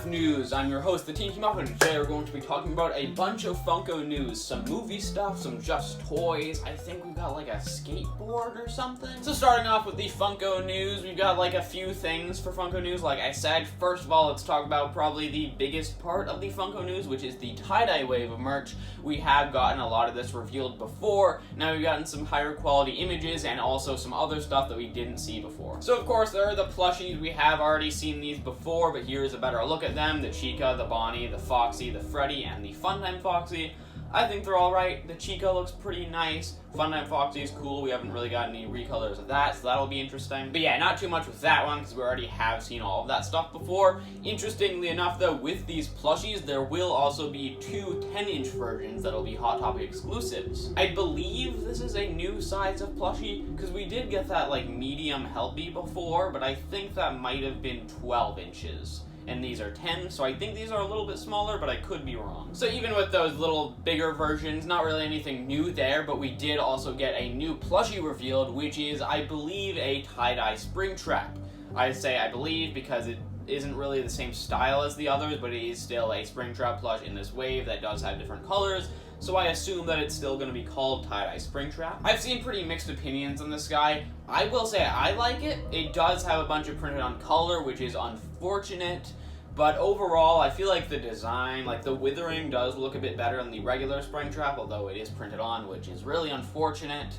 News. I'm your host, the Tinky Muffin. Today we're going to be talking about a bunch of Funko news, some movie stuff, some just toys. I think we've got like a skateboard or something. So starting off with the Funko news, we've got like a few things for Funko news. Like I said, first of all, let's talk about probably the biggest part of the Funko news, which is the tie-dye wave of merch. We have gotten a lot of this revealed before. Now we've gotten some higher quality images and also some other stuff that we didn't see before. So of course there are the plushies. We have already seen these before, but here's a better look at them. The Chica, the Bonnie, the Foxy, the Freddy, and the Funtime Foxy. I think they're alright. The Chica looks pretty nice. Funtime Foxy is cool. We haven't really got any recolors of that, so that'll be interesting. But yeah, not too much with that one, because we already have seen all of that stuff before. Interestingly enough, though, with these plushies, there will also be two 10-inch versions that'll be Hot Topic exclusives. I believe this is a new size of plushie, because we did get that, like, medium Helpy before, but I think that might have been 12 inches. And these are 10, so I think these are a little bit smaller, but I could be wrong. So even with those little bigger versions, not really anything new there, but we did also get a new plushie revealed, which is, I believe, a tie-dye Springtrap. I say I believe because it isn't really the same style as the others, but it is still a Springtrap plush in this wave that does have different colors, so I assume that it's still going to be called tie-dye Springtrap. I've seen pretty mixed opinions on this guy. I will say I like it. It does have a bunch of printed on color, which is unfortunate. But overall, I feel like the design, like the withering does look a bit better than the regular Springtrap, although it is printed on, which is really unfortunate.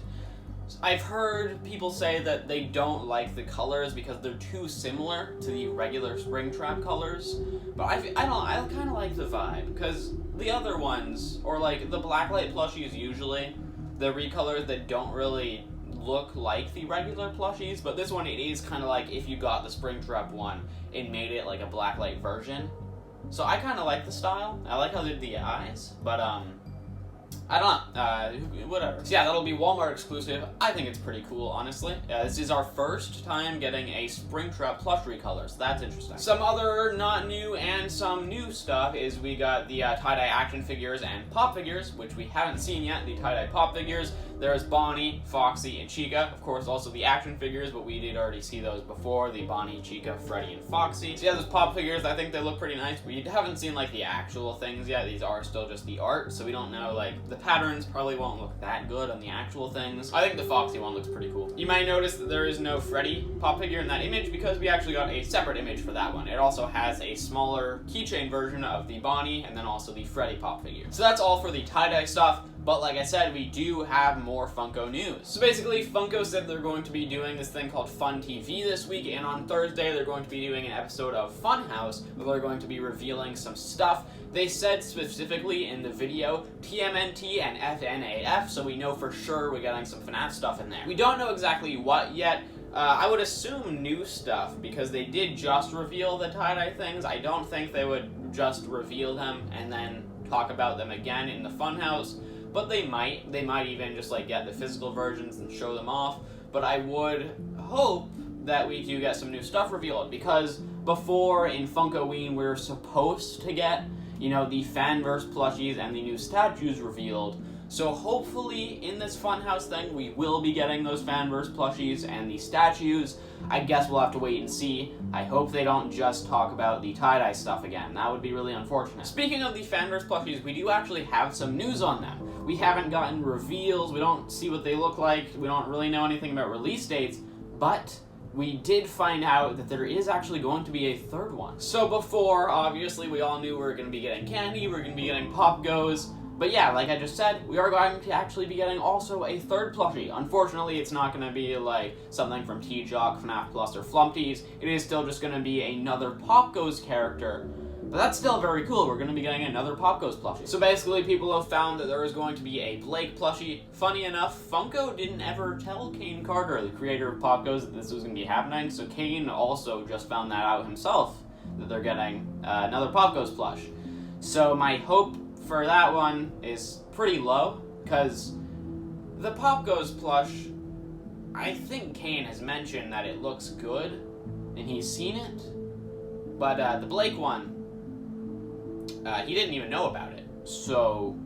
I've heard people say that they don't like the colors because they're too similar to the regular Springtrap colors. But I kind of like the vibe, because the other ones, or like the blacklight plushies usually, the recolors that don't really look like the regular plushies, but this one it is kind of like if you got the Springtrap one and made it like a blacklight version. So I kind of like the style. I like how they did the eyes, but I don't know, whatever. So yeah, that'll be Walmart exclusive. I think it's pretty cool, honestly. This is our first time getting a Springtrap plush recolor, so that's interesting. Some other not new and some new stuff is we got the tie-dye action figures and pop figures, which we haven't seen yet, the tie-dye pop figures. There's Bonnie, Foxy, and Chica. Of course, also the action figures, but we did already see those before. The Bonnie, Chica, Freddy, and Foxy. So yeah, those pop figures, I think they look pretty nice. We haven't seen, like, the actual things yet. These are still just the art, so we don't know, like, the patterns probably won't look that good on the actual things. I think the Foxy one looks pretty cool. You might notice that there is no Freddy pop figure in that image because we actually got a separate image for that one. It also has a smaller keychain version of the Bonnie and then also the Freddy pop figure. So that's all for the tie-dye stuff. But like I said, we do have more Funko news. So basically, Funko said they're going to be doing this thing called FunTV this week, and on Thursday they're going to be doing an episode of Funhouse where they're going to be revealing some stuff. They said specifically in the video TMNT and FNaF, so we know for sure we're getting some FNaF stuff in there. We don't know exactly what yet. I would assume new stuff, because they did just reveal the tie-dye things. I don't think they would just reveal them and then talk about them again in the Funhouse. But they might even just like get the physical versions and show them off. But I would hope that we do get some new stuff revealed, because before in Funkoween we were supposed to get, you know, the Fanverse plushies and the new statues revealed. So hopefully in this Funhouse thing we will be getting those Fanverse plushies and the statues. I guess we'll have to wait and see. I hope they don't just talk about the tie-dye stuff again. That would be really unfortunate. Speaking of the Fanverse plushies, we do actually have some news on them. We haven't gotten reveals, we don't see what they look like, we don't really know anything about release dates, but we did find out that there is actually going to be a third one. So before, obviously, we all knew we were going to be getting candy, we were going to be getting POPGOES, but yeah, like I just said, we are going to actually be getting also a third plushie. Unfortunately, it's not going to be like something from T-Jock, FNaF Plus, or Flumpties. It is still just going to be another POPGOES character. But that's still very cool. We're going to be getting another POPGOES plushie. So basically, people have found that there is going to be a Blake plushie. Funny enough, Funko didn't ever tell Kane Carter, the creator of POPGOES, that this was going to be happening. So Kane also just found that out himself, that they're getting another POPGOES plush. So my hope for that one is pretty low, because the POPGOES plush, I think Kane has mentioned that it looks good, and he's seen it. But the Blake one, he didn't even know about it, so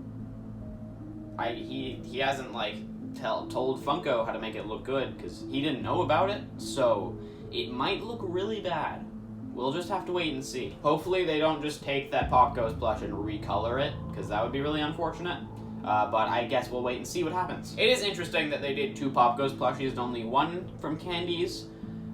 he hasn't like told Funko how to make it look good, because he didn't know about it, so it might look really bad. we'll just have to wait and see. Hopefully they don't just take that POPGOES plush and recolor it, because that would be really unfortunate. But I guess we'll wait and see what happens. It is interesting that they did 2 POPGOES plushies and only 1 from Candies.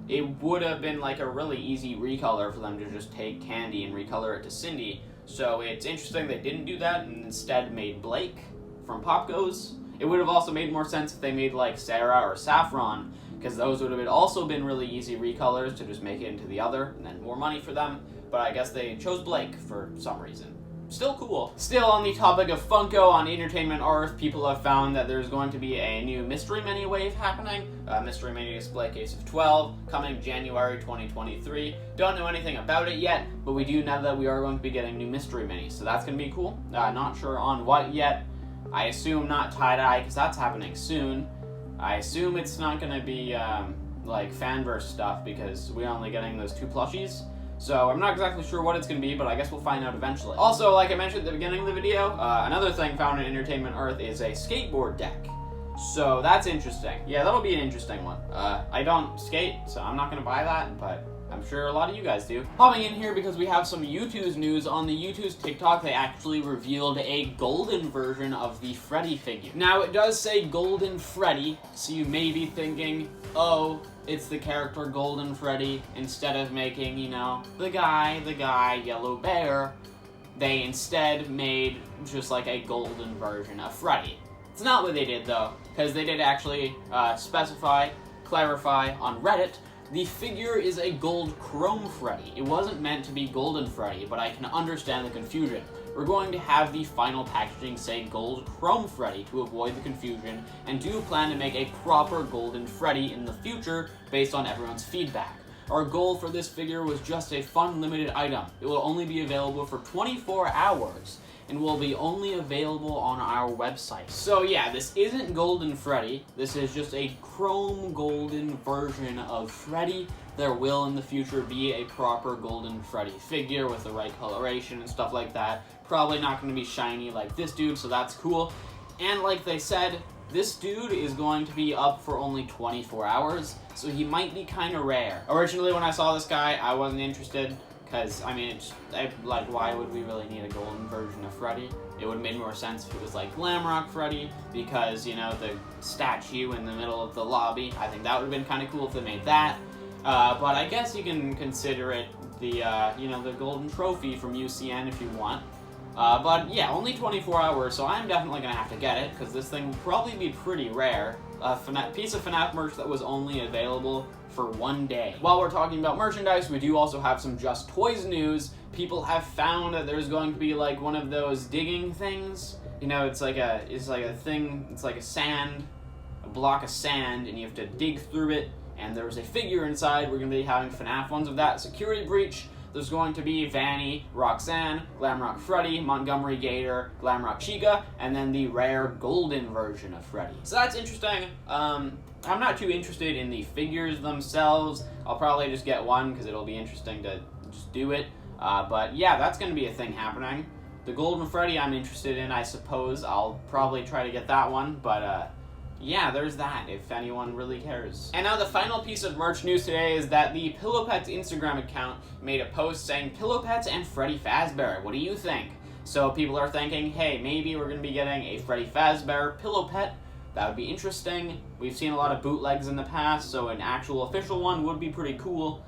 It would have been like a really easy recolor for them to just take Candy and recolor it to Cindy. So it's interesting they didn't do that and instead made Blake from POPGOES. It would have also made more sense if they made like Sarah or Saffron, because those would have also been really easy recolors to just make it into the other, and then more money for them. But I guess they chose Blake for some reason. Still cool. Still on the topic of Funko, on Entertainment Earth, people have found that there's going to be a new Mystery Mini wave happening. Mystery Mini display case of 12, coming January 2023. Don't know anything about it yet, but we do know that we are going to be getting new Mystery Minis, so that's going to be cool. Not sure on what yet. I assume not tie-dye, because that's happening soon. I assume it's not going to be like Fanverse stuff, because we're only getting those 2 plushies. So I'm not exactly sure what it's going to be, but I guess we'll find out eventually. Also, like I mentioned at the beginning of the video, another thing found in Entertainment Earth is a skateboard deck. So that's interesting. Yeah, that'll be an interesting one. I don't skate, so I'm not going to buy that, but I'm sure a lot of you guys do. Popping in here because we have some Youtooz news. On the Youtooz TikTok, they actually revealed a golden version of the Freddy figure. Now, it does say Golden Freddy, so you may be thinking, oh, it's the character Golden Freddy. Instead of making, you know, the guy, Yellow Bear, they instead made just like a golden version of Freddy. It's not what they did, though, because they did actually clarify on Reddit. The figure is a gold chrome Freddy. It wasn't meant to be Golden Freddy, but I can understand the confusion. We're going to have the final packaging say Gold Chrome Freddy to avoid the confusion, and do plan to make a proper Golden Freddy in the future based on everyone's feedback. Our goal for this figure was just a fun limited item. It will only be available for 24 hours, and will be only available on our website. So yeah, this isn't Golden Freddy. This is just a chrome golden version of Freddy. There will in the future be a proper Golden Freddy figure with the right coloration and stuff like that. Probably not going to be shiny like this dude, so that's cool. And like they said, this dude is going to be up for only 24 hours, so he might be kind of rare. Originally when I saw this guy, I wasn't interested. Because, I mean, like, why would we really need a golden version of Freddy? It would have made more sense if it was like Glamrock Freddy, because, you know, the statue in the middle of the lobby. I think that would have been kind of cool if they made that. But I guess you can consider it the, you know, the golden trophy from UCN if you want. But yeah, only 24 hours, so I'm definitely going to have to get it, because this thing will probably be pretty rare. A piece of FNaF merch that was only available for 1 day. While we're talking about merchandise, we do also have some Just Toys news. People have found that there's going to be like one of those digging things. You know, it's like a thing, it's like a block of sand, and you have to dig through it, and there's a figure inside. We're going to be having FNaF ones of that. Security Breach. There's going to be Vanny, Roxanne, Glamrock Freddy, Montgomery Gator, Glamrock Chica, and then the rare golden version of Freddy. So that's interesting. I'm not too interested in the figures themselves. I'll probably just get one because it'll be interesting to just do it. But yeah, that's going to be a thing happening. The Golden Freddy I'm interested in, I suppose. I'll probably try to get that one, but yeah, there's that, if anyone really cares. And now the final piece of merch news today is that the Pillow Pets Instagram account made a post saying Pillow Pets and Freddy Fazbear. What do you think? So people are thinking, hey, maybe we're going to be getting a Freddy Fazbear Pillow Pet. That would be interesting. We've seen a lot of bootlegs in the past, so an actual official one would be pretty cool.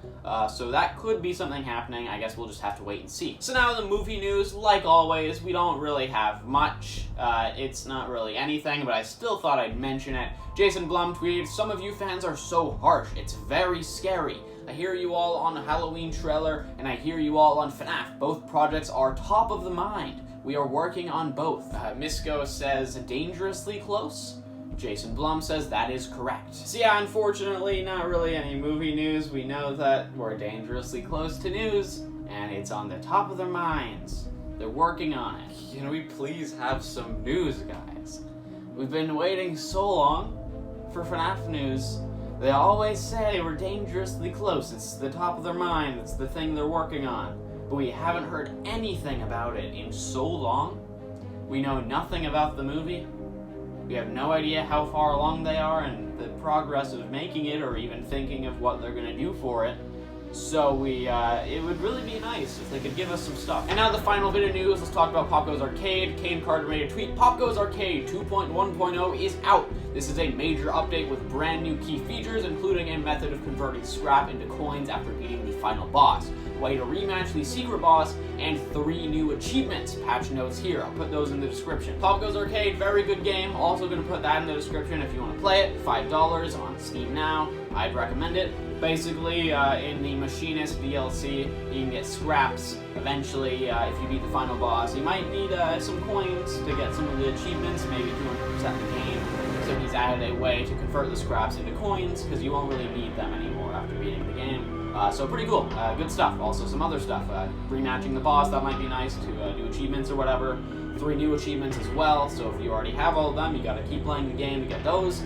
So that could be something happening. I guess we'll just have to wait and see. So now the movie news, like always, we don't really have much. It's not really anything, but I still thought I'd mention it. Jason Blum tweeted, "Some of you fans are so harsh. It's very scary. I hear you all on the Halloween trailer, and I hear you all on FNaF. Both projects are top of the mind. We are working on both." Misko says, "Dangerously close?" Jason Blum says that is correct. So yeah, unfortunately, not really any movie news. We know that we're dangerously close to news, and it's on the top of their minds. They're working on it. Can we please have some news, guys? We've been waiting so long for FNaF news. They always say we're dangerously close. It's the top of their mind. It's the thing they're working on. But we haven't heard anything about it in so long. We know nothing about the movie. We have no idea how far along they are and the progress of making it, or even thinking of what they're going to do for it. So it would really be nice if they could give us some stuff. And now the final bit of news, let's talk about POPGOES Arcade. Kane Carter made a tweet, POPGOES Arcade 2.1.0 is out. This is a major update with brand new key features, including a method of converting scrap into coins after beating the final boss, a way to rematch the secret boss, and 3 new achievements. Patch notes here, I'll put those in the description. POPGOES Arcade, very good game. Also going to put that in the description if you want to play it. $5 on Steam now. I'd recommend it. Basically, in the Machinist DLC, you can get scraps eventually if you beat the final boss. You might need some coins to get some of the achievements, maybe 200% the game. So he's added a way to convert the scraps into coins, because you won't really need them anymore after beating the game. So pretty cool. Good stuff. Also some other stuff. Rematching the boss, that might be nice to do achievements or whatever. 3 new achievements as well, so if you already have all of them, you gotta keep playing the game to get those.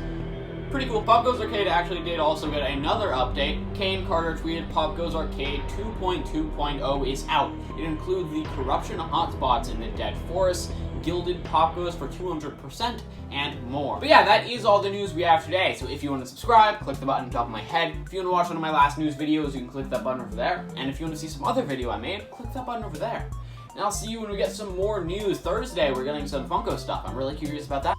Pretty cool. POPGOES Arcade actually did also get another update. Kane Carter tweeted, POPGOES Arcade 2.2.0 is out. It includes the corruption hotspots in the Dead Forest, gilded POPGOES for 200%, and more. But yeah, that is all the news we have today. So if you want to subscribe, click the button on top of my head. If you want to watch one of my last news videos, you can click that button over there. And if you want to see some other video I made, click that button over there. And I'll see you when we get some more news. Thursday, we're getting some Funko stuff. I'm really curious about that.